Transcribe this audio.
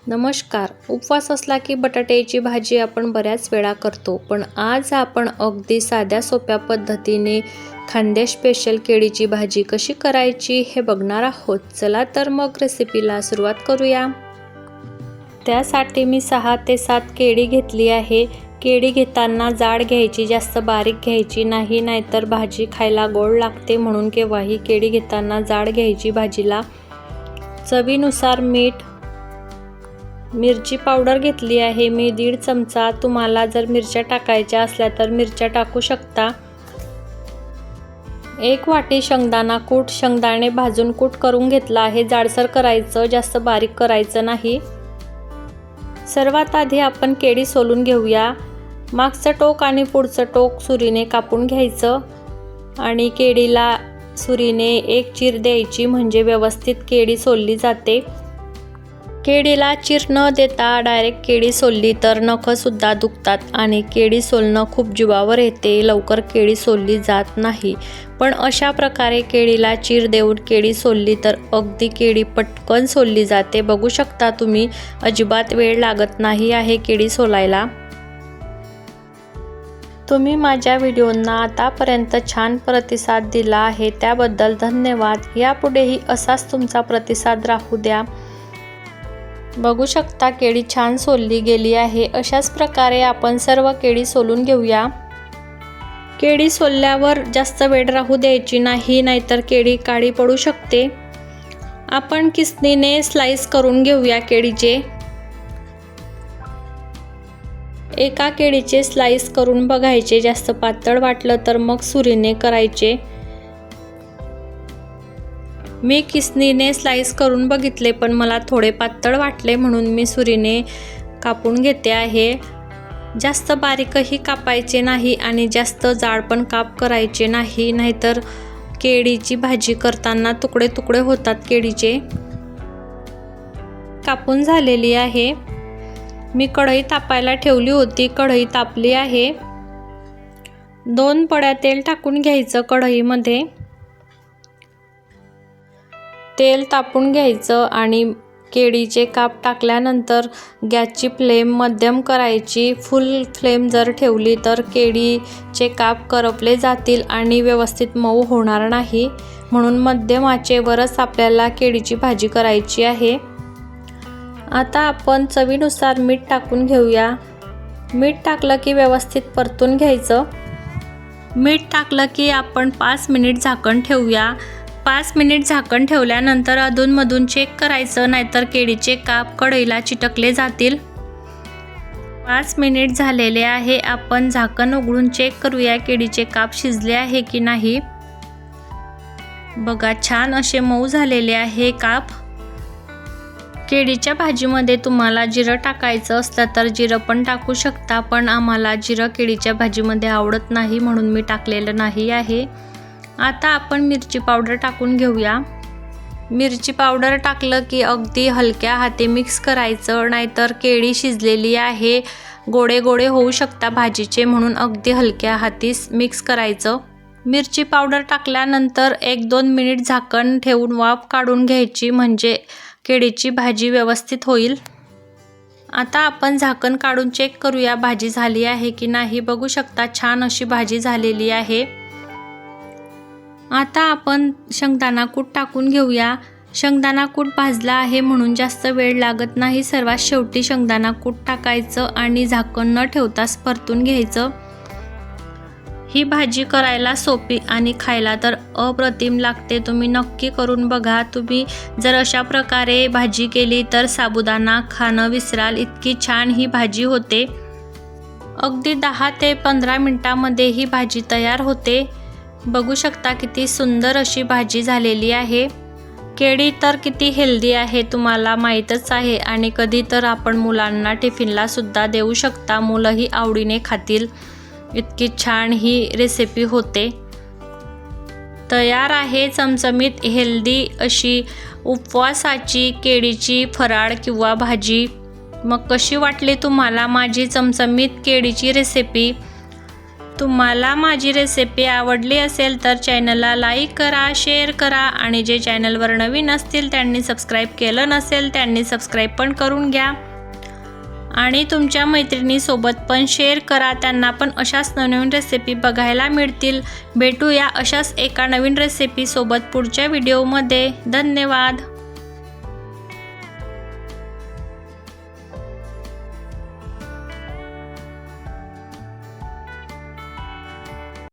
नमस्कार. उपवास असला की बटाट्याची भाजी आपण बऱ्याच वेळा करतो, पण आज आपण अगदी साध्या सोप्या पद्धतीने खानदेश स्पेशल केळीची भाजी कशी करायची हे बघणार आहोत. चला तर मग रेसिपीला सुरुवात करूया. त्यासाठी मी 6 ते 7 केळी घेतली आहे. केळी घेताना जाड घ्यायची, जास्त बारीक घ्यायची नाही, नाहीतर भाजी खायला गोड लागते, म्हणून केव्हाही केळी घेताना जाड घ्यायची भाजीला. चवीनुसार मीठ, मिरची पावडर घेतली आहे मी 1.5 चमचा. तुम्हाला जर मिरच्या टाकायच्या असल्या तर मिरच्या टाकू शकता. 1 वाटी शेंगदाणा कूट, शेंगदाणे भाजून कूट करून घेतला आहे. जाडसर करायचं, जास्त बारीक करायचं नाही. सर्वात आधी आपण केळी सोलून घेऊया. मागचं टोक आणि पुढचं टोक सुरीने कापून घ्यायचं आणि केळीला सुरीने एक चीर द्यायची, म्हणजे व्यवस्थित केळी सोलली जाते. केळीला चीर न देता डायरेक्ट केळी सोलली तर नखंसुद्धा दुखतात आणि केळी सोलणं खूप जीवावर येते, लवकर केळी सोलली जात नाही. पण अशा प्रकारे केळीला चीर देऊन केळी सोलली तर अगदी केळी पटकन सोलली जाते. बघू शकता तुम्ही, अजिबात वेळ लागत नाही आहे केळी सोलायला. तुम्ही माझ्या व्हिडिओंना आतापर्यंत छान प्रतिसाद दिला आहे, त्याबद्दल धन्यवाद. यापुढेही असाच तुमचा प्रतिसाद राहू द्या. बघू शकता केळी छान सोलली गेली आहे. अशाच प्रकारे आपण सर्व केळी सोलून घेऊया. केळी सोलल्यावर जास्त वेळ राहू द्यायची नाही, नाहीतर केळी काळी पडू शकते. आपण किसणीने स्लाइस करून घेऊया केळीचे. एका केळीचे स्लाइस करून बघायचे, जास्त पातळ वाटलं तर मग सुरीने करायचे. मी किसणीने स्लाइस करून बघितले, पण मला थोडे पातळ वाटले, म्हणून मी सुरीने कापून घेते आहे. जास्त बारीकही कापायचे नाही आणि जास्त जाड पण काप करायचे नाही, नाहीतर केळीची भाजी करताना तुकडे तुकडे होतात केळीचे. कापून झालेली आहे. मी कढई तापायला ठेवली होती. कढई तापली आहे. 2 पळ्या तेल टाकून घ्यायचं कढईमध्ये. तेल तापून घ्यायचं आणि केळीचे काप टाकल्यानंतर गॅसची फ्लेम मध्यम करायची. फुल फ्लेम जर ठेवली तर केळीचे काप करपले जातील आणि व्यवस्थित मऊ होणार नाही, म्हणून मध्यम आचेवरच आपल्याला केळीची भाजी करायची आहे. आता आपण चवीनुसार मीठ टाकून घेऊया. मीठ टाकलं की व्यवस्थित परतून घ्यायचं. मीठ टाकलं की आपण 5 मिनिट झाकण ठेवूया. 5 मिनिट झाकण ठेवल्यानंतर अधूनमधून चेक करायचं, नाहीतर केळीचे काप कढईला चिटकले जातील. 5 मिनिट झालेले आहे. आपण झाकण उघडून चेक करूया केळीचे काप शिजले आहे की नाही. बघा, छान असे मऊ झालेले आहे काप. केळीच्या भाजीमध्ये तुम्हाला जिरं टाकायचं असलं तर जिरं पण टाकू शकता, पण आम्हाला जिरं केळीच्या भाजीमध्ये आवडत नाही, म्हणून मी टाकलेलं नाही आहे. आता आपण मिरची पावडर टाकून घेऊया. मिरची पावडर टाकलं की अगदी हलक्या हाती मिक्स करायचं, नाहीतर केळी शिजलेली आहे, गोडे गोडे होऊ शकता भाजीचे, म्हणून अगदी हलक्या हाती मिक्स करायचं. मिरची पावडर टाकल्यानंतर 1-2 मिनिट झाकण ठेवून वाफ काढून घ्यायची, म्हणजे केळीची भाजी व्यवस्थित होईल. आता आपण झाकण काढून चेक करूया भाजी झाली आहे की नाही. बघू शकता छान अशी भाजी झालेली आहे. आता आपण शेंगदाणा कूट टाकून घेऊया. शेंगदाणा कूट भाजला आहे म्हणून जास्त वेळ लागत नाही. सर्वात शेवटी शेंगदाणा कूट टाकायचं आणि झाकण न ठेवताच परतून घ्यायचं. ही भाजी करायला सोपी आणि खायला तर अप्रतिम लागते. तुम्ही नक्की करून बघा. तुम्ही जर अशा प्रकारे भाजी केली तर साबुदाणा खाणं विसराल, इतकी छान ही भाजी होते. अगदी 10 ते 15 मिनिटांमध्ये ही भाजी तयार होते. बघू शकता किती सुंदर अशी भाजी झालेली आहे. केळी तर किती हेल्दी आहे तुम्हाला माहीतच आहे, आणि कधी तर आपण मुलांना टिफिनला सुद्धा देऊ शकता. मुलंही आवडीने खातील. इतकी छान ही रेसिपी होते. तयार आहे चमचमीत हेल्दी अशी उपवासाची केळीची फराळ किंवा भाजी. मग कशी वाटली तुम्हाला माझी चमचमीत केळीची रेसिपी? तुम्हाला माझी रेसिपी आवडली असेल तर चॅनलला लाईक करा, शेअर करा आणि जे चॅनलवर नवीन असतील त्यांनी सबस्क्राईब केलं नसेल त्यांनी सबस्क्राईब पण करून घ्या आणि तुमच्या मैत्रिणीसोबत पण शेअर करा, त्यांना पण अशाच नवीन रेसिपी बघायला मिळतील। भेटूया अशाच एका नवीन रेसिपी सोबत पुढच्या व्हिडिओमध्ये। धन्यवाद।